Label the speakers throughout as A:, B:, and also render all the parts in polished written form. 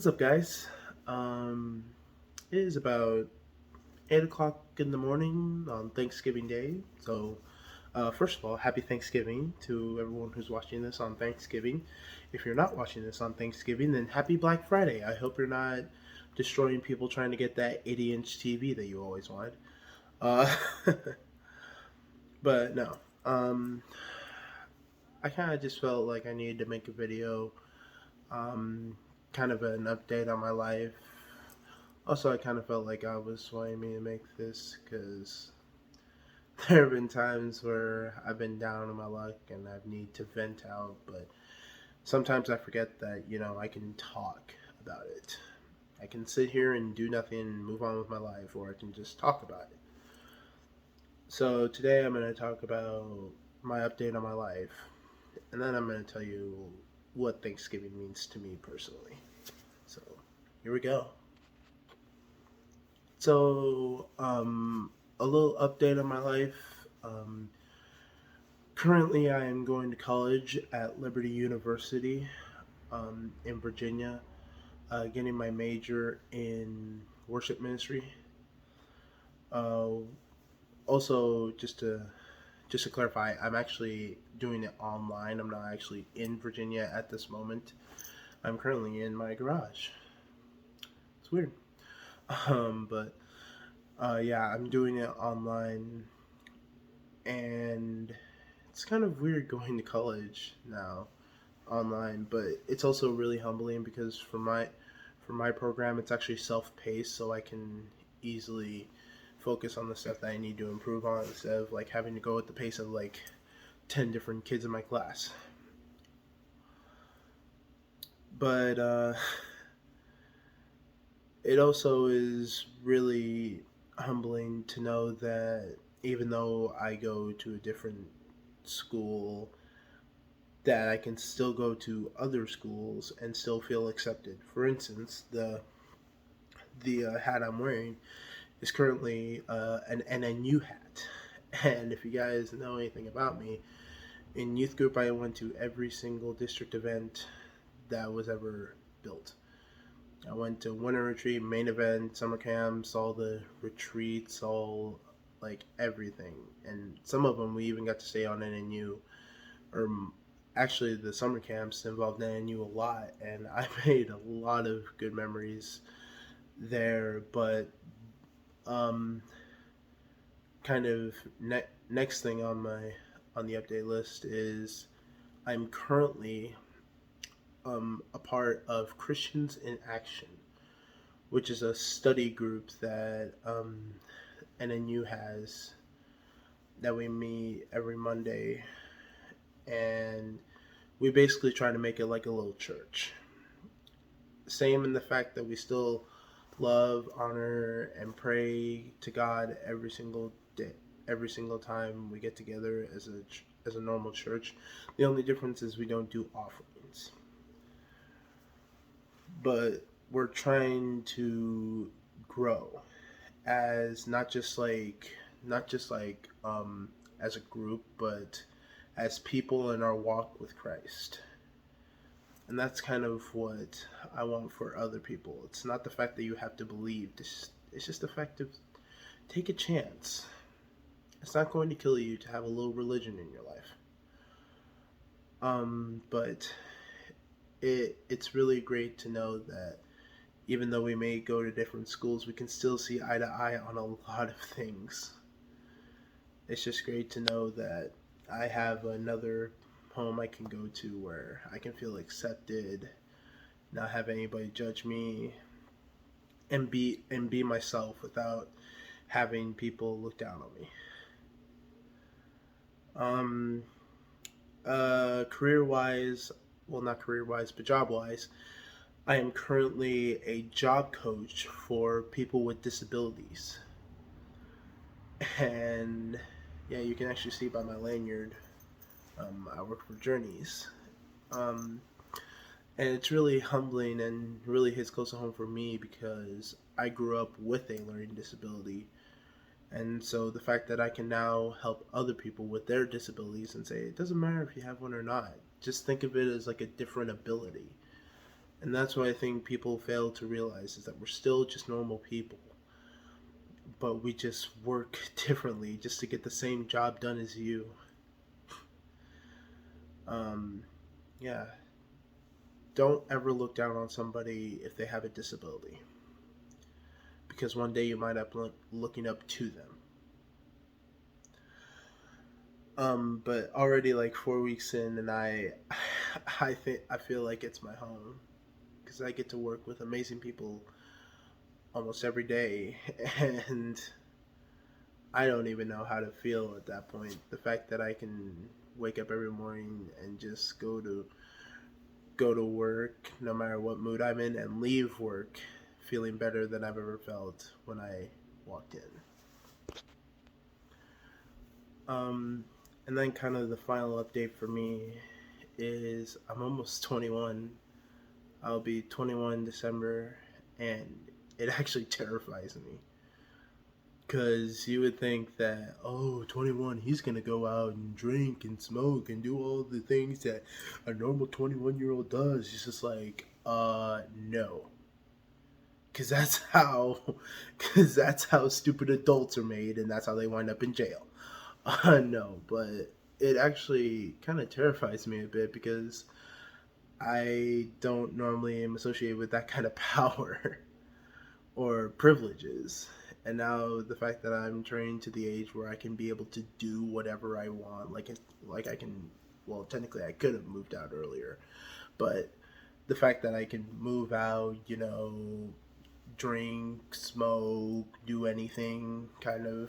A: What's up, guys? Um, it is about 8 o'clock in the morning on Thanksgiving Day. First of all, happy Thanksgiving to everyone who's watching this on Thanksgiving. If you're not watching this on Thanksgiving, then happy Black Friday. I hope you're not destroying people trying to get that 80-inch TV that you always wanted. Uh, but no, um, I kind of just felt like I needed to make a video, um, kind of an update on my life. Also, I kind of felt like God was wanting me to make this because there have been times where I've been down on my luck and I need to vent out, but sometimes I forget that, I can talk about it. I can sit here and do nothing and move on with my life, or I can just talk about it. So today I'm going to talk about my update on my life, and then I'm going to tell you what Thanksgiving means to me personally. So here we go. A little update on my life. Currently, I am going to college at Liberty University in Virginia, getting my major in worship ministry. Uh, Also, just to clarify, I'm actually doing it online. I'm not actually in Virginia at this moment. I'm currently in my garage. It's weird, but yeah, I'm doing it online, and it's kind of weird going to college now online, but it's also really humbling because for my program it's actually self-paced, so I can easily focus on the stuff that I need to improve on instead of like having to go at the pace of like 10 different kids in my class. But it also is really humbling to know that even though I go to a different school, that I can still go to other schools and still feel accepted. For instance, the hat I'm wearing is currently an NNU hat, and if you guys know anything about me, in youth group I went to every single district event that was ever built. I went to winter retreat, main event, summer camps, all the retreats, all like everything, and some of them we even got to stay on NNU, or actually the summer camps involved NNU a lot, and I made a lot of good memories there. But um, kind of next thing on the update list is I'm currently a part of Christians in Action, which is a study group that NNU has, that we meet every Monday, and we basically try to make it like a little church. Same in the fact that we still love, honor, and pray to God every single day, every single time we get together as a normal church. The only difference is we don't do offerings, but we're trying to grow as not just like as a group, but as people in our walk with Christ. And that's kind of what I want for other people. It's not the fact that you have to believe. It's just the fact of take a chance. It's not going to kill you to have a little religion in your life. But it's really great to know that even though we may go to different schools, we can still see eye to eye on a lot of things. It's just great to know that I have another home I can go to where I can feel accepted, not have anybody judge me, and be myself without having people look down on me. Um, Career wise, well, not career wise, but job wise, I am currently a job coach for people with disabilities, and yeah, you can actually see by my lanyard. I work for Journeys. Um, and it's really humbling and really hits close to home for me because I grew up with a learning disability. And so the fact that I can now help other people with their disabilities and say it doesn't matter if you have one or not, just think of it as like a different ability. And that's what I think people fail to realize, is that we're still just normal people, but we just work differently just to get the same job done as you. Um, yeah. Don't ever look down on somebody if they have a disability, because one day you might end up looking up to them. But already like 4 weeks in, and I feel like it's my home because I get to work with amazing people almost every day, and I don't even know how to feel at that point. The fact that I can wake up every morning and just go to work no matter what mood I'm in, and leave work feeling better than I've ever felt when I walked in. Um, and then kind of the final update for me is I'm almost 21. I'll be 21 in December, and it actually terrifies me. Because you would think that, oh, 21, he's going to go out and drink and smoke and do all the things that a normal 21-year-old does. It's just like, no. Because that's how stupid adults are made, and that's how they wind up in jail. No, but it actually kind of terrifies me a bit because I don't normally am associated with that kind of power or privileges. And now the fact that I'm trained to the age where I can be able to do whatever I want, like I can, well, technically I could have moved out earlier, but the fact that I can move out, drink, smoke, do anything, kind of,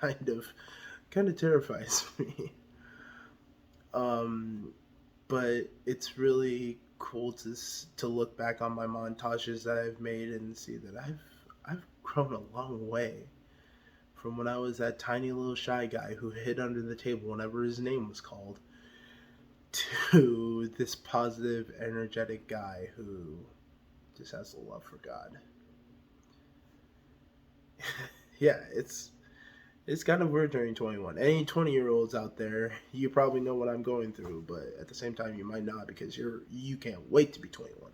A: kind of terrifies me. Um, but it's really cool to look back on my montages that I've made and see that I've grown a long way from when I was that tiny little shy guy who hid under the table whenever his name was called, to this positive, energetic guy who just has a love for God. Yeah, it's kind of weird turning 21. Any 20-year-olds out there, you probably know what I'm going through, but at the same time, you might not, because you can't wait to be 21.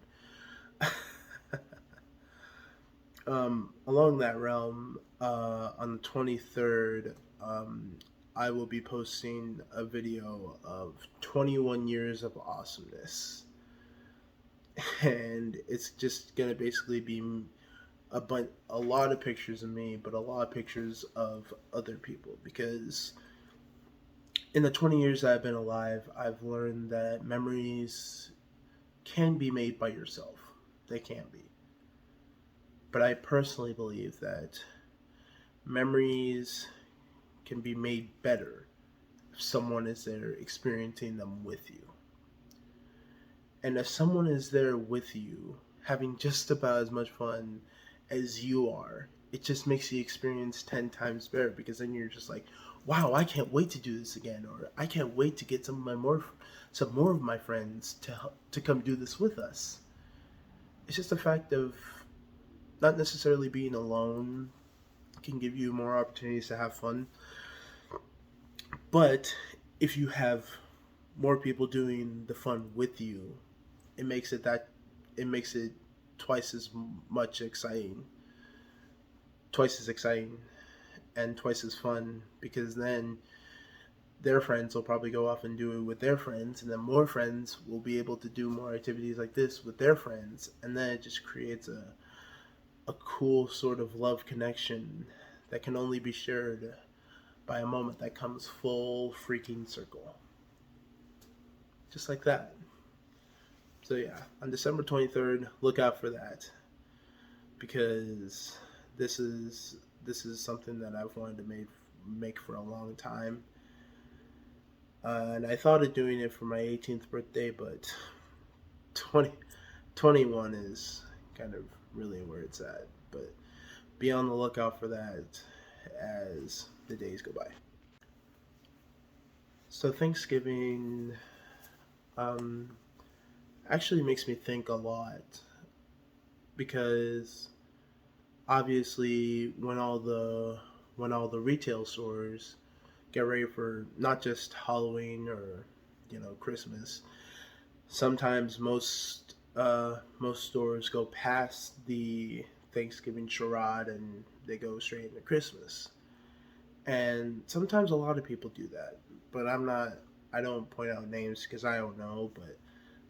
A: Along that realm, on the 23rd, I will be posting a video of 21 years of awesomeness. And it's just going to basically be a lot of pictures of me, but a lot of pictures of other people, because in the 20 years that I've been alive, I've learned that memories can be made by yourself. They can be. But I personally believe that memories can be made better if someone is there experiencing them with you. And if someone is there with you, having just about as much fun as you are, it just makes the experience 10 times better, because then you're just like, wow, I can't wait to do this again, or I can't wait to get some more of my friends to come do this with us. It's just a fact of not necessarily being alone can give you more opportunities to have fun. But if you have more people doing the fun with you, it makes it twice as much exciting, twice as exciting, and twice as fun, because then their friends will probably go off and do it with their friends, and then more friends will be able to do more activities like this with their friends, and then it just creates a cool sort of love connection that can only be shared by a moment that comes full freaking circle. Just like that. So yeah, on December 23rd, look out for that, because this is something that I've wanted to make for a long time. And I thought of doing it for my 18th birthday, but 21 is kind of really where it's at. But be on the lookout for that as the days go by. So Thanksgiving actually makes me think a lot, because obviously when all the retail stores get ready for not just Halloween or Christmas, sometimes Most stores go past the Thanksgiving charade and they go straight into Christmas. And sometimes a lot of people do that, but I don't point out names because I don't know, but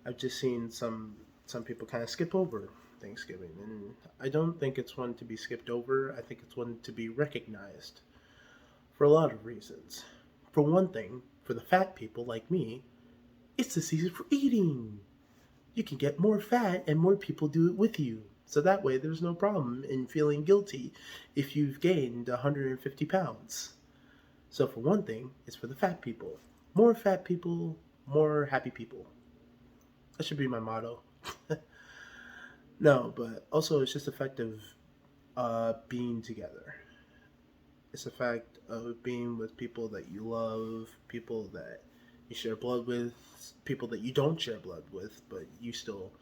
A: I've just seen some people kind of skip over Thanksgiving, and I don't think it's one to be skipped over. I think it's one to be recognized for a lot of reasons. For one thing, for the fat people like me, it's the season for eating. You can get more fat and more people do it with you. So that way there's no problem in feeling guilty if you've gained 150 pounds. So for one thing, it's for the fat people. More fat people, more happy people. That should be my motto. No, but also it's just the fact of being together. It's the fact of being with people that you love, people that you share blood with, people that you don't share blood with, but you still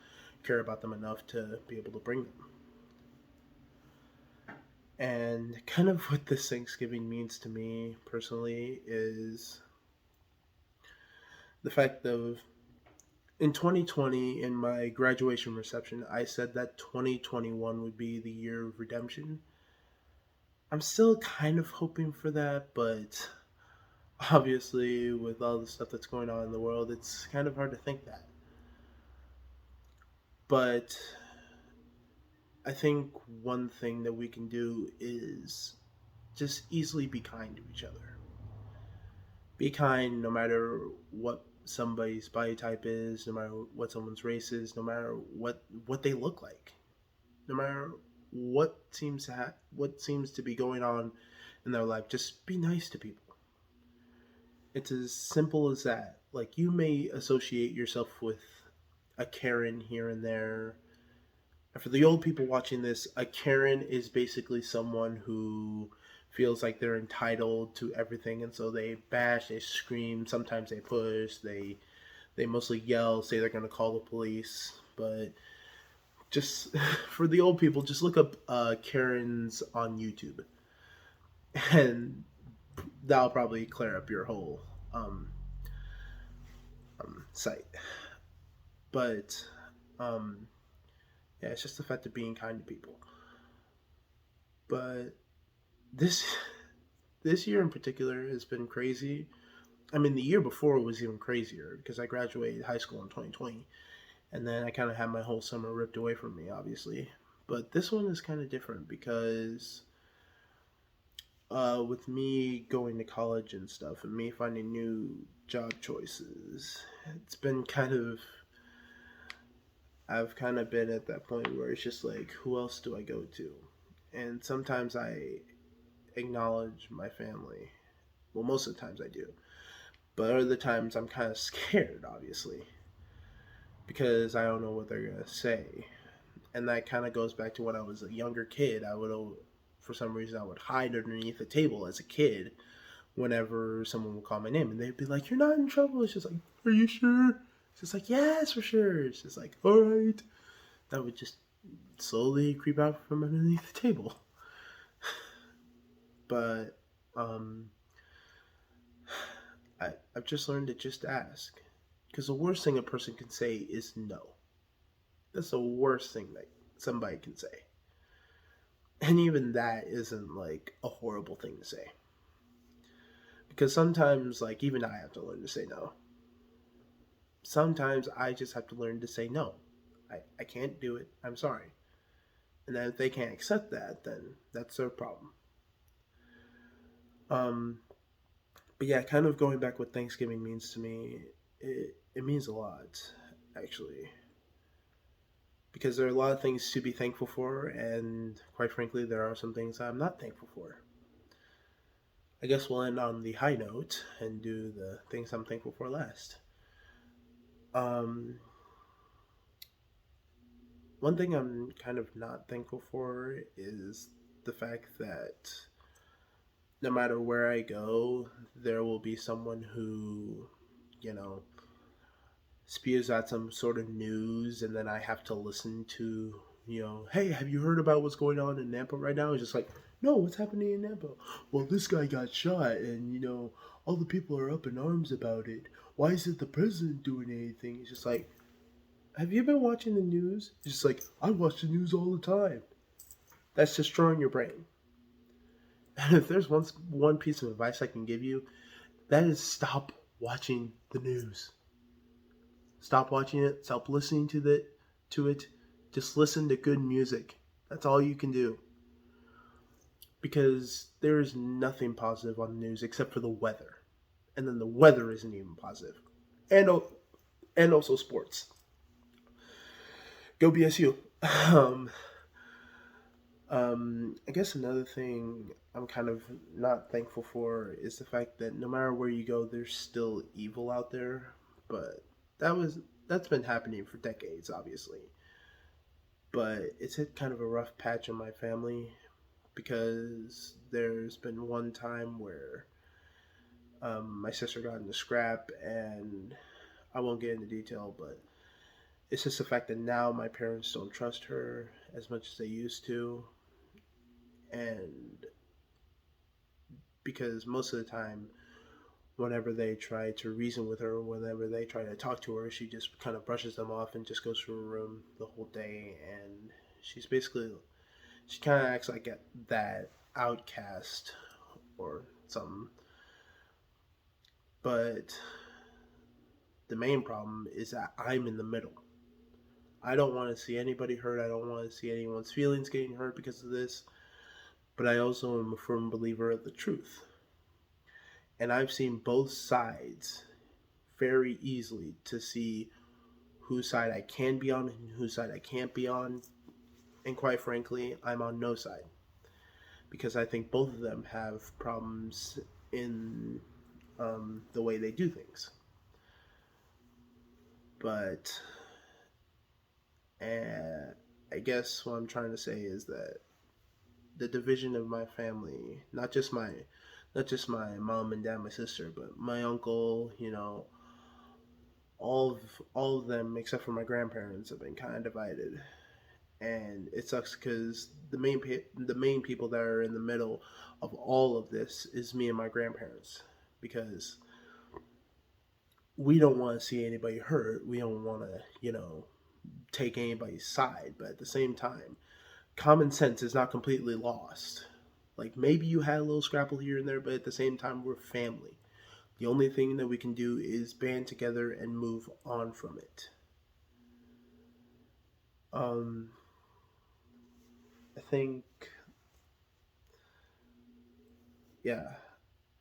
A: care about them enough to be able to bring them. And kind of what this Thanksgiving means to me personally is the fact of in 2020, in my graduation reception, I said that 2021 would be the year of redemption. I'm still kind of hoping for that, but obviously, with all the stuff that's going on in the world, it's kind of hard to think that. But I think one thing that we can do is just easily be kind to each other. Be kind no matter what somebody's body type is, no matter what someone's race is, no matter what they look like, no matter what seems to be going on in their life. Just be nice to people. It's as simple as that. Like you may associate yourself with a Karen here and there. And for the old people watching this, a Karen is basically someone who feels like they're entitled to everything, and so they bash, they scream, sometimes they push, they mostly yell, say they're going to call the police. But just for the old people, just look up Karens on YouTube, and that'll probably clear up your whole um, site. But um, yeah, it's just the fact of being kind to people. But this this year in particular has been crazy. I mean, the year before was even crazier because I graduated high school in 2020, and then I kind of had my whole summer ripped away from me, obviously. But this one is kind of different because with me going to college and stuff, and me finding new job choices, it's been kind of I've kind of been at that point where it's just like, who else do I go to? And sometimes I acknowledge my family. Well, most of the times I do. But other times I'm kind of scared, obviously, because I don't know what they're going to say. And that kind of goes back to when I was a younger kid. For some reason, I would hide underneath the table as a kid whenever someone would call my name. And they'd be like, "You're not in trouble." It's just like, "Are you sure?" It's just like, "Yes, for sure." It's just like, "All right." That would just slowly creep out from underneath the table. But um, I've just learned to just ask. Because the worst thing a person can say is no. That's the worst thing that somebody can say. And even that isn't like a horrible thing to say. Because sometimes, like, even I have to learn to say no. Sometimes I just have to learn to say no. I can't do it. I'm sorry. And then if they can't accept that, then that's their problem. Um, but yeah, kind of going back what Thanksgiving means to me, it means a lot, actually. Because there are a lot of things to be thankful for, and quite frankly, there are some things I'm not thankful for. I guess we'll end on the high note and do the things I'm thankful for last. Um, One thing I'm kind of not thankful for is the fact that no matter where I go, there will be someone who, you know, spews out some sort of news, and then I have to listen to, "Hey, have you heard about what's going on in Nampa right now?" It's just like, "No, what's happening in Nampa?" "Well, this guy got shot, and all the people are up in arms about it. Why isn't the president doing anything?" It's just like, Have you been watching the news? It's just like, I watch the news all the time. That's destroying your brain. And if there's one piece of advice I can give you, that is stop watching the news. Stop watching it. Stop listening to it. Just listen to good music. That's all you can do. Because there is nothing positive on the news except for the weather, and then the weather isn't even positive, and and also sports. Go BSU. Um, I guess another thing I'm kind of not thankful for is the fact that no matter where you go, there's still evil out there. But that was that's been happening for decades, obviously. But it's hit kind of a rough patch on my family because there's been one time where my sister got in a scrap, and I won't get into detail, but it's just the fact that now my parents don't trust her as much as they used to, and because most of the time, whenever they try to reason with her, whenever they try to talk to her, she just kind of brushes them off and just goes to her room the whole day, and she's basically she kind of acts like that outcast or something. But the main problem is that I'm in the middle. I don't want to see anybody hurt. I don't want to see anyone's feelings getting hurt because of this. But I also am a firm believer of the truth. And I've seen both sides very easily to see whose side I can be on and whose side I can't be on. And quite frankly, I'm on no side because I think both of them have problems in the way they do things. But I guess what I'm trying to say is that the division of my family, not just my mom and dad, my sister, but my uncle, all of them except for my grandparents have been kind of divided, and it sucks because the main people that are in the middle of all of this is me and my grandparents because we don't want to see anybody hurt. We don't want to, take anybody's side, but at the same time, common sense is not completely lost. Like maybe you had a little scrapple here and there, but at the same time, we're family. The only thing that we can do is band together and move on from it. Um, I think, yeah,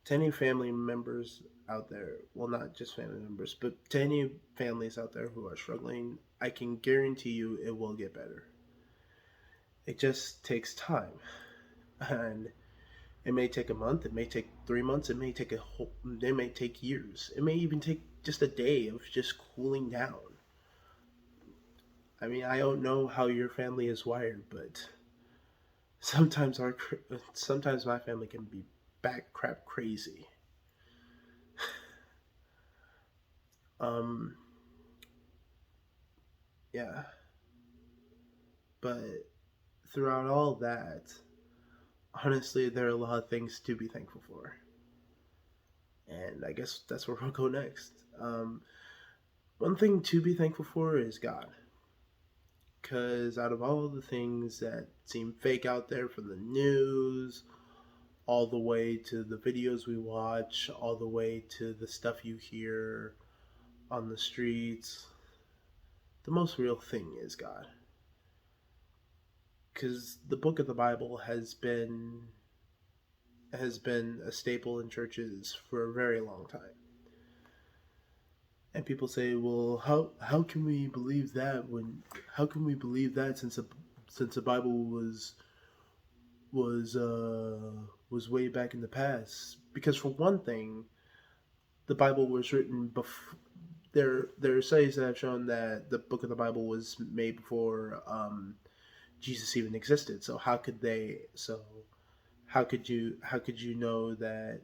A: to any family members out there, well, not just family members, but to any families out there who are struggling, I can guarantee you it will get better. It just takes time. And it may take a month, it may take 3 months, it may take years. It may even take just a day of just cooling down. I mean, I don't know how your family is wired, but sometimes sometimes my family can be back crap crazy. Um, yeah, but throughout all that, honestly, there are a lot of things to be thankful for, and I guess that's where we'll go next. One thing to be thankful for is God. Because out of all of the things that seem fake out there, from the news, all the way to the videos we watch, all the way to the stuff you hear on the streets, the most real thing is God. Because the book of the Bible has been a staple in churches for a very long time. And people say, "Well, how can we believe that since the Bible was was way back in the past?" Because for one thing, the Bible was written before. There are studies that have shown that the book of the Bible was made before Jesus even existed. So how could you know that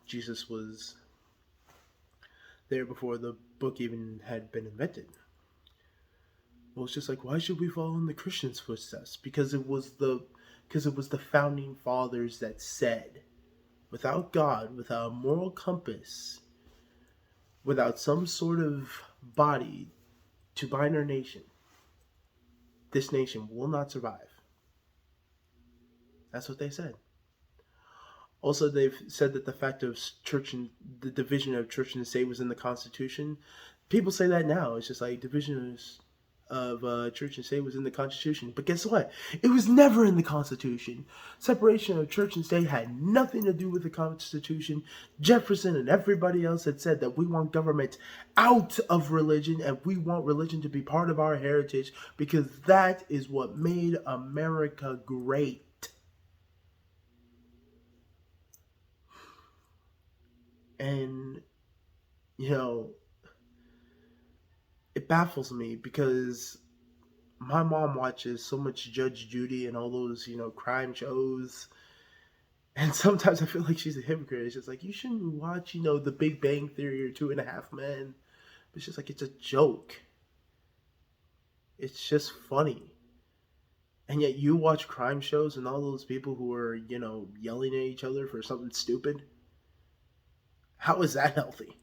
A: Jesus was there before the book even had been invented? Well, it's just like, why should we follow in the Christians' footsteps? Because it was the founding fathers that said, without God, without a moral compass, without some sort of body to bind our nation. This nation will not survive. That's what they said. Also, they've said that the fact of church and the division of church and state was in the Constitution. People say that now. It's just like division of church and state was in the Constitution. But guess what? It was never in the Constitution. Separation of church and state had nothing to do with the Constitution. Jefferson and everybody else had said that we want government out of religion and we want religion to be part of our heritage because that is what made America great. And, you know, it baffles me because my mom watches so much Judge Judy and all those, crime shows. And sometimes I feel like she's a hypocrite. It's just like, you shouldn't watch, The Big Bang Theory or Two and a Half Men. It's just like, it's a joke. It's just funny. And yet you watch crime shows and all those people who are, yelling at each other for something stupid. How is that healthy?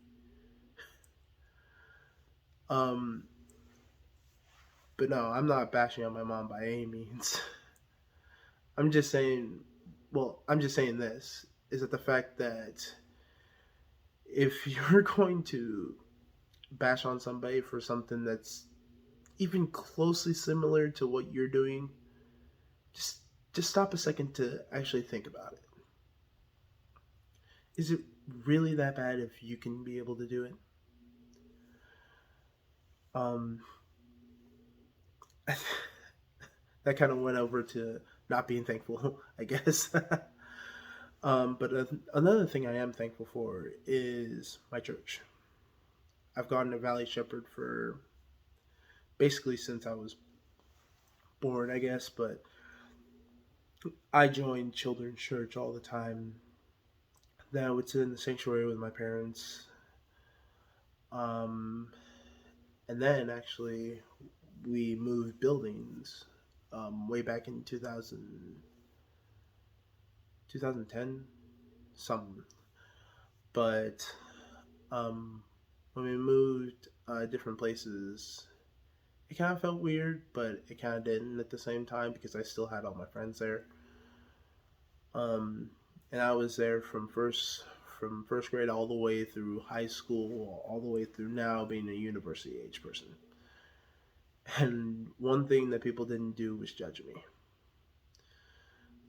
A: But no, I'm not bashing on my mom by any means. I'm just saying this, is that the fact that if you're going to bash on somebody for something that's even closely similar to what you're doing, just stop a second to actually think about it. Is it really that bad if you can be able to do it? That kind of went over to not being thankful, I guess. But another thing I am thankful for is my church. I've gone to Valley Shepherd for basically since I was born, I guess, but I joined children's church all the time. Then I would sit in the sanctuary with my parents. And then actually we moved buildings way back in 2010, something. But when we moved different places, it kind of felt weird, but it kind of didn't at the same time because I still had all my friends there. And I was there from first grade all the way through high school, all the way through now being a university age person. And one thing that people didn't do was judge me.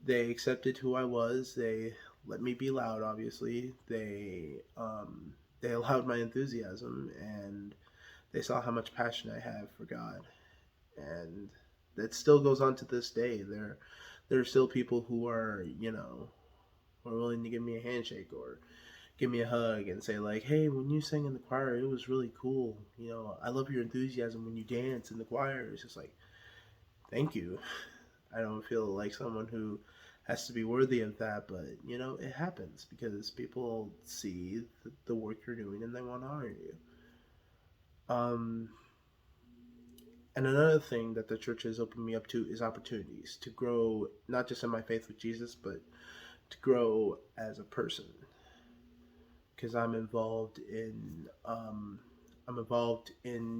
A: They accepted who I was. They let me be loud, obviously. They allowed my enthusiasm, and they saw how much passion I have for God. And that still goes on to this day. There are still people who are, who are willing to give me a handshake or give me a hug and say like, hey, when you sang in the choir, it was really cool. I love your enthusiasm when you dance in the choir. It's just like, thank you. I don't feel like someone who has to be worthy of that, but it happens because people see the work you're doing and they want to honor you. And another thing that the church has opened me up to is opportunities to grow, not just in my faith with Jesus, but to grow as a person. Because I'm involved in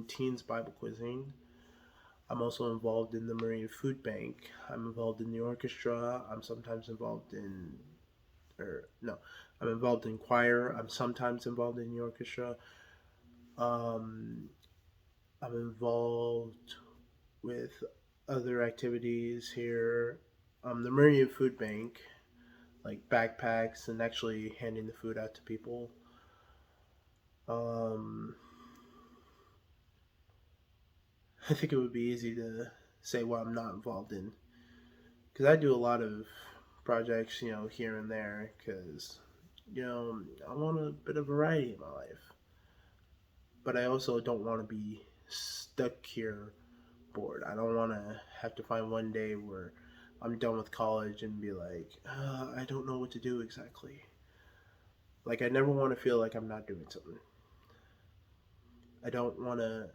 A: Teens Bible Quizzing. I'm also involved in the Marine Food Bank. I'm involved in the orchestra. I'm involved in choir. I'm sometimes involved in the orchestra. I'm involved with other activities here. The Marine Food Bank, like backpacks and actually handing the food out to people. I think it would be easy to say what I'm not involved in, because I do a lot of projects, here and there, because, I want a bit of variety in my life. But I also don't want to be stuck here bored. I don't want to have to find one day where I'm done with college and be like, I don't know what to do exactly. Like, I never want to feel like I'm not doing something. I don't want to,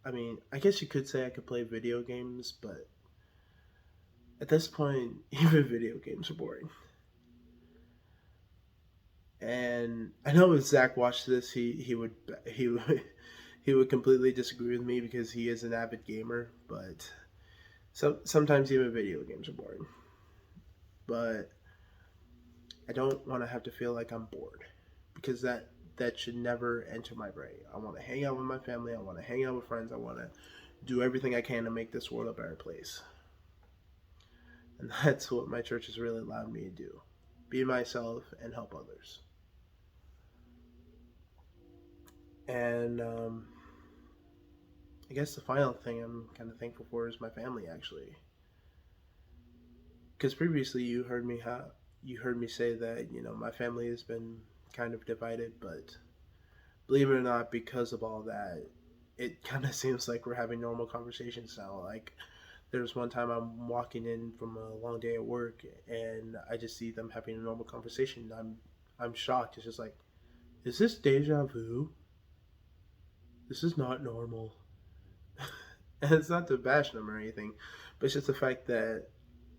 A: I guess you could say I could play video games, but at this point, even video games are boring. And I know if Zach watched this, he would he would completely disagree with me because he is an avid gamer, but sometimes even video games are boring. But I don't want to have to feel like I'm bored because that should never enter my brain. I want to hang out with my family. I want to hang out with friends. I want to do everything I can to make this world a better place. And that's what my church has really allowed me to do: be myself and help others. And I guess the final thing I'm kind of thankful for is my family, actually. Because previously you heard me say that my family has been kind of divided, but believe it or not, because of all that, it kind of seems like we're having normal conversations now. Like there's one time I'm walking in from a long day at work and I just see them having a normal conversation. I'm shocked. It's just like, is this deja vu? This is not normal. And it's not to bash them or anything, but it's just the fact that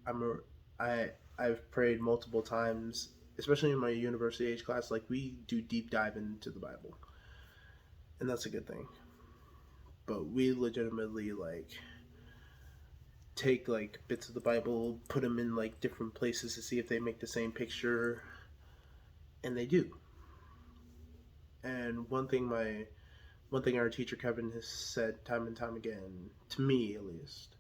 A: I'm a, I've prayed multiple times, especially in my university age class. Like we do deep dive into the Bible, and that's a good thing. But we legitimately like take like bits of the Bible, put them in like different places to see if they make the same picture, and they do. And one thing our teacher Kevin has said time and time again, to me at least,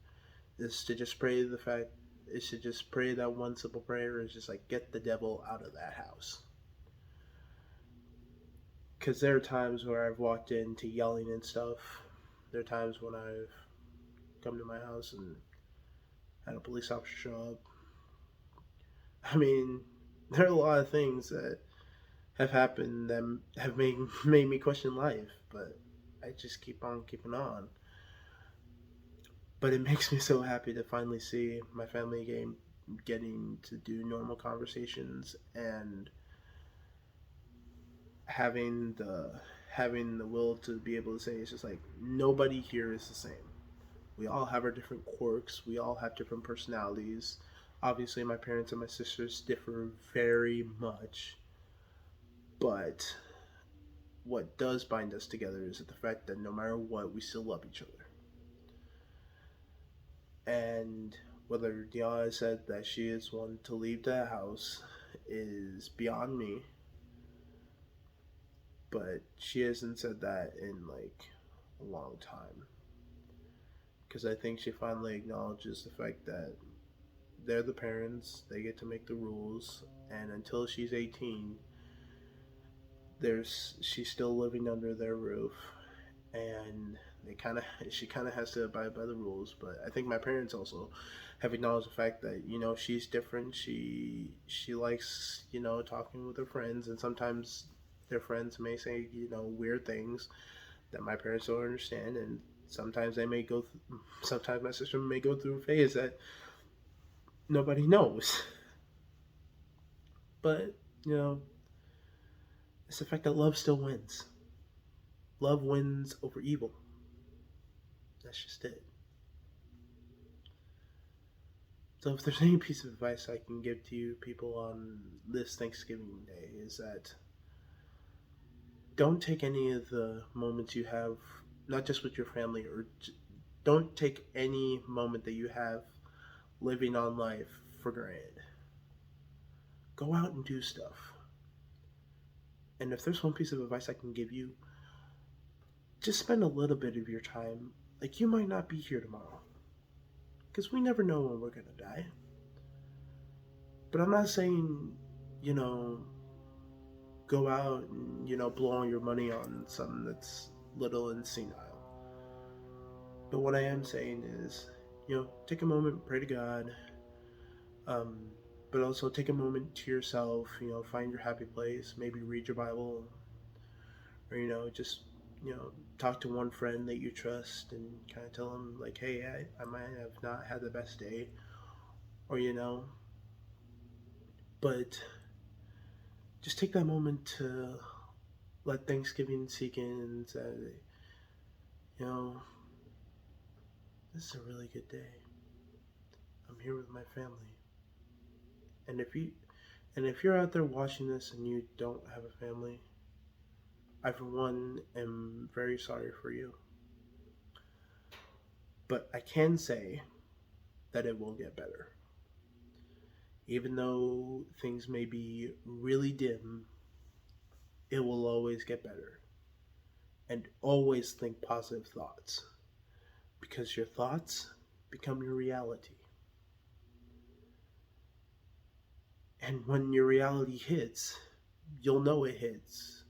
A: is to just pray the fact is to just pray that one simple prayer is just like get the devil out of that house. Because there are times where I've walked into yelling and stuff. There are times when I've come to my house and had a police officer show up. I mean, there are a lot of things that have happened that have made me question life, but I just keep on keeping on. But it makes me so happy to finally see my family getting to do normal conversations and having the will to be able to say it's just like nobody here is the same. We all have our different quirks. We all have different personalities. Obviously, my parents and my sisters differ very much, but what does bind us together is the fact that no matter what, we still love each other. And whether Diana said that she is one to leave the house is beyond me, but she hasn't said that in like a long time. Because I think she finally acknowledges the fact that they're the parents, they get to make the rules, and until she's 18, she's still living under their roof, and she kind of has to abide by the rules. But I think my parents also have acknowledged the fact that she's different. She likes talking with her friends, and sometimes their friends may say weird things that my parents don't understand, and sometimes sometimes my sister may go through a phase that nobody knows. But it's the fact that love still wins. Love wins over evil. That's just it. So if there's any piece of advice I can give to you people on this Thanksgiving Day is that don't take any of the moments you have, not just with your family, don't take any moment that you have living on life for granted. Go out and do stuff. And if there's one piece of advice I can give you, just spend a little bit of your time. Like, you might not be here tomorrow, because we never know when we're going to die. But I'm not saying, go out and, blow all your money on something that's little and senile. But what I am saying is, take a moment, pray to God, but also take a moment to yourself, find your happy place, maybe read your Bible, or, just, talk to one friend that you trust and kind of tell them, like, hey, I might have not had the best day, or, but just take that moment to let Thanksgiving sink in and say, this is a really good day. I'm here with my family. And if you're out there watching this and you don't have a family, I, for one, am very sorry for you. But I can say that it will get better. Even though things may be really dim, it will always get better. And always think positive thoughts, because your thoughts become your reality. And when your reality hits, you'll know it hits,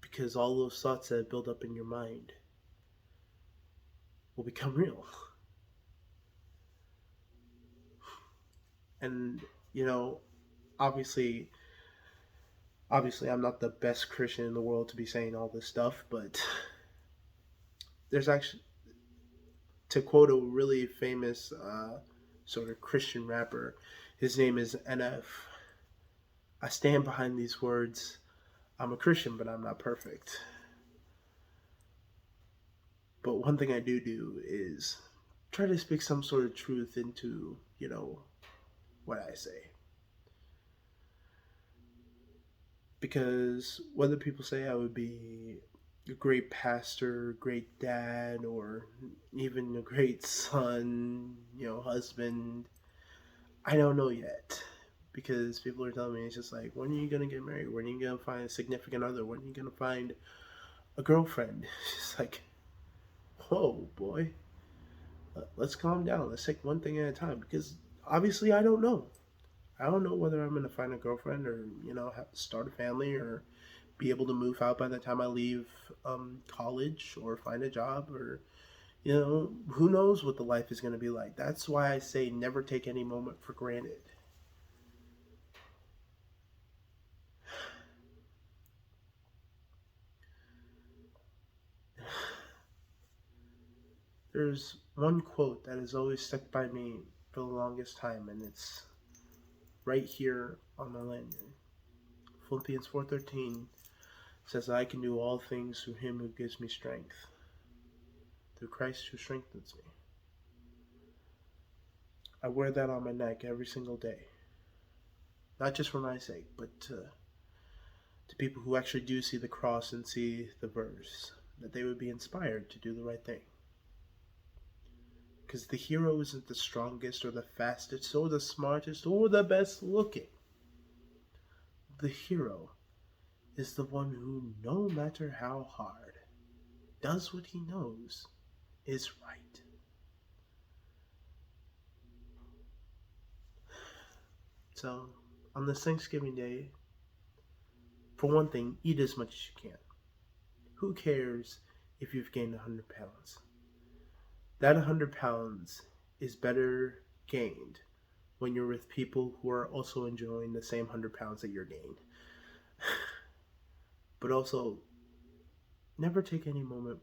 A: because all those thoughts that build up in your mind will become real. And, you know, obviously, obviously I'm not the best Christian in the world to be saying all this stuff, but there's actually, to quote a really famous sort of Christian rapper, his name is NF. I stand behind these words. I'm a Christian, but I'm not perfect. But one thing I do is try to speak some sort of truth into, what I say. Because whether people say I would be a great pastor, great dad, or even a great son, husband, I don't know yet. Because people are telling me, it's just like, when are you going to get married? When are you going to find a significant other? When are you going to find a girlfriend? It's like, whoa, boy. Let's calm down. Let's take one thing at a time. Because obviously, I don't know. I don't know whether I'm going to find a girlfriend or, have to start a family or be able to move out by the time I leave college or find a job or, who knows what the life is going to be like. That's why I say never take any moment for granted. There's one quote that has always stuck by me for the longest time, and it's right here on my lanyard. Philippians 4:13 says, I can do all things through him who gives me strength, through Christ who strengthens me. I wear that on my neck every single day. Not just for my sake, but to people who actually do see the cross and see the verse, that they would be inspired to do the right thing. Because the hero isn't the strongest or the fastest or the smartest or the best looking. The hero is the one who, no matter how hard, does what he knows is right. So, on this Thanksgiving Day, for one thing, eat as much as you can. Who cares if you've gained 100 pounds? That 100 pounds is better gained when you're with people who are also enjoying the same 100 pounds that you're gained. But also, never take any moment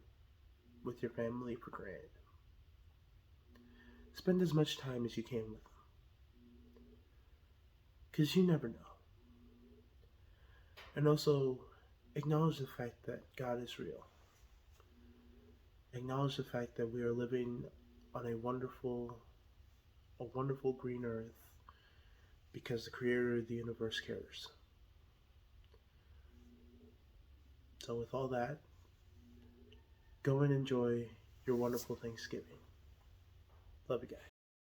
A: with your family for granted. Spend as much time as you can with them. Because you never know. And also, acknowledge the fact that God is real. Acknowledge the fact that we are living on a wonderful green earth because the creator of the universe cares. So with all that, go and enjoy your wonderful Thanksgiving. Love you guys.